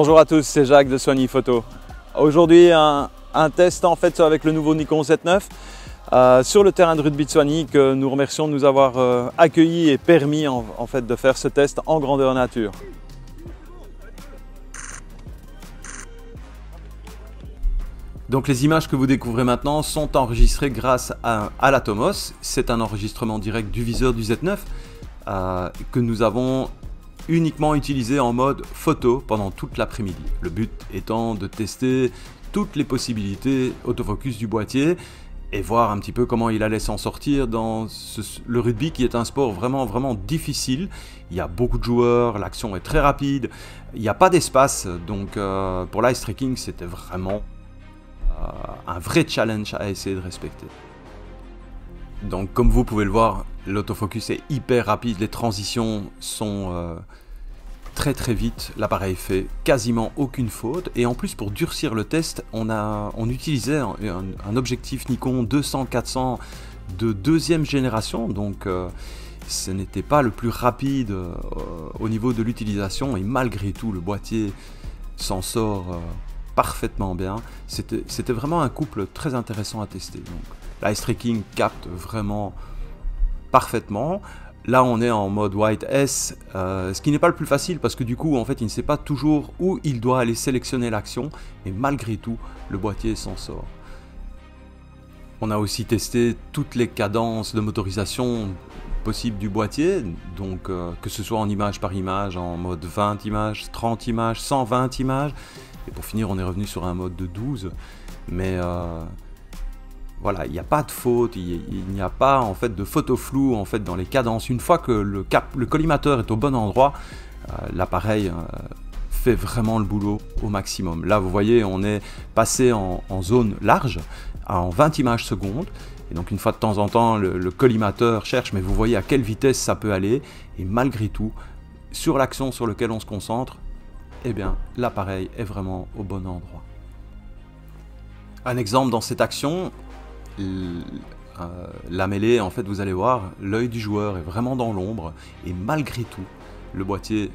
Bonjour à tous, c'est Jacques de Soigny Photo. Aujourd'hui un test en fait avec le nouveau Nikon Z9 sur le terrain de rugby de Soigny, que nous remercions de nous avoir accueillis et permis en fait de faire ce test en grandeur nature. Donc les images que vous découvrez maintenant sont enregistrées grâce à l'Atomos. C'est un enregistrement direct du viseur du Z9 que nous avons uniquement utilisé en mode photo pendant toute l'après-midi. Le but étant de tester toutes les possibilités autofocus du boîtier et voir un petit peu comment il allait s'en sortir dans le rugby, qui est un sport vraiment difficile. Il y a beaucoup de joueurs, l'action est très rapide, il n'y a pas d'espace, donc pour l'ice trekking c'était vraiment un vrai challenge à essayer de respecter. Donc comme vous pouvez le voir, l'autofocus est hyper rapide, les transitions sont très vite, l'appareil fait quasiment aucune faute, et en plus pour durcir le test, on utilisait un objectif Nikon 200-400 de deuxième génération, donc ce n'était pas le plus rapide au niveau de l'utilisation, et malgré tout le boîtier s'en sort parfaitement bien. C'était vraiment un couple très intéressant à tester. L'ice trekking capte vraiment parfaitement. Là on est en mode White S, ce qui n'est pas le plus facile parce que du coup en fait il ne sait pas toujours où il doit aller sélectionner l'action, et malgré tout le boîtier s'en sort. On a aussi testé toutes les cadences de motorisation possibles du boîtier, donc que ce soit en image par image, en mode 20 images, 30 images, 120 images, et pour finir on est revenu sur un mode de 12, mais voilà, il n'y a pas de faute, il n'y a pas en fait de photo floue en fait dans les cadences. Une fois que le collimateur est au bon endroit, l'appareil fait vraiment le boulot au maximum. Là vous voyez, on est passé en zone large, en 20 images secondes, et donc une fois de temps en temps le collimateur cherche, mais vous voyez à quelle vitesse ça peut aller, et malgré tout, sur l'action sur laquelle on se concentre, eh bien l'appareil est vraiment au bon endroit. Un exemple dans cette action, la mêlée, en fait vous allez voir, l'œil du joueur est vraiment dans l'ombre, et malgré tout le boîtier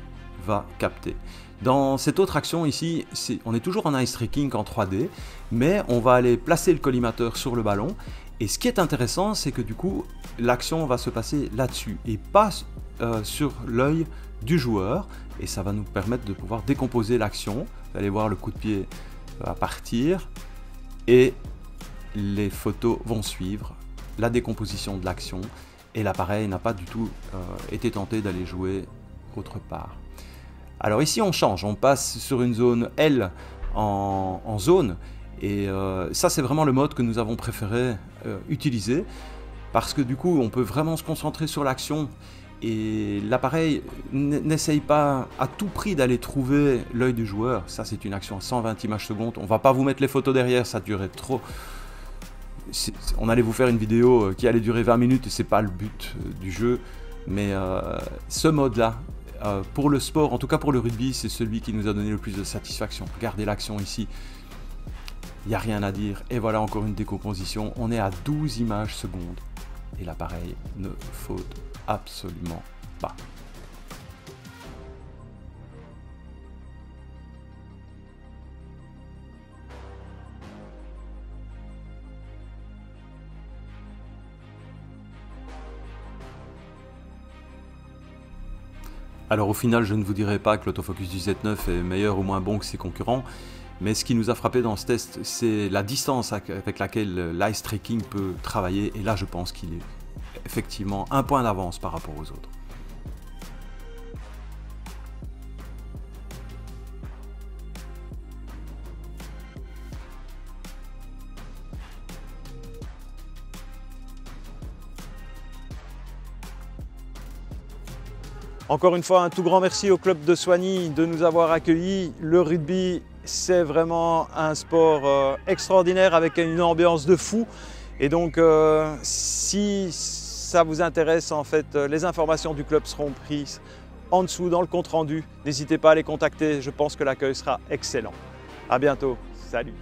va capter. Dans cette autre action ici, on est toujours en ice trekking en 3D, mais on va aller placer le collimateur sur le ballon, et ce qui est intéressant c'est que du coup l'action va se passer là-dessus et pas sur l'œil du joueur, et ça va nous permettre de pouvoir décomposer l'action. Vous allez voir, le coup de pied va partir et les photos vont suivre, la décomposition de l'action, et l'appareil n'a pas du tout été tenté d'aller jouer autre part. Alors ici on change, on passe sur une zone L en zone, et ça c'est vraiment le mode que nous avons préféré utiliser, parce que du coup on peut vraiment se concentrer sur l'action, et l'appareil n'essaye pas à tout prix d'aller trouver l'œil du joueur. Ça c'est une action à 120 images secondes, on va pas vous mettre les photos derrière, ça durait trop. On allait vous faire une vidéo qui allait durer 20 minutes et c'est pas le but du jeu, mais ce mode là pour le sport, en tout cas pour le rugby, c'est celui qui nous a donné le plus de satisfaction. Regardez l'action ici, il n'y a rien à dire, et voilà encore une décomposition. On est à 12 images secondes et l'appareil ne faute absolument pas. Alors au final, je ne vous dirai pas que l'autofocus du Z9 est meilleur ou moins bon que ses concurrents, mais ce qui nous a frappé dans ce test, c'est la distance avec laquelle l'ice trekking peut travailler, et là je pense qu'il est effectivement un point d'avance par rapport aux autres. Encore une fois, un tout grand merci au club de Soigny de nous avoir accueillis. Le rugby, c'est vraiment un sport extraordinaire avec une ambiance de fou. Et donc, si ça vous intéresse, en fait, les informations du club seront prises en dessous dans le compte rendu. N'hésitez pas à les contacter, je pense que l'accueil sera excellent. À bientôt, salut!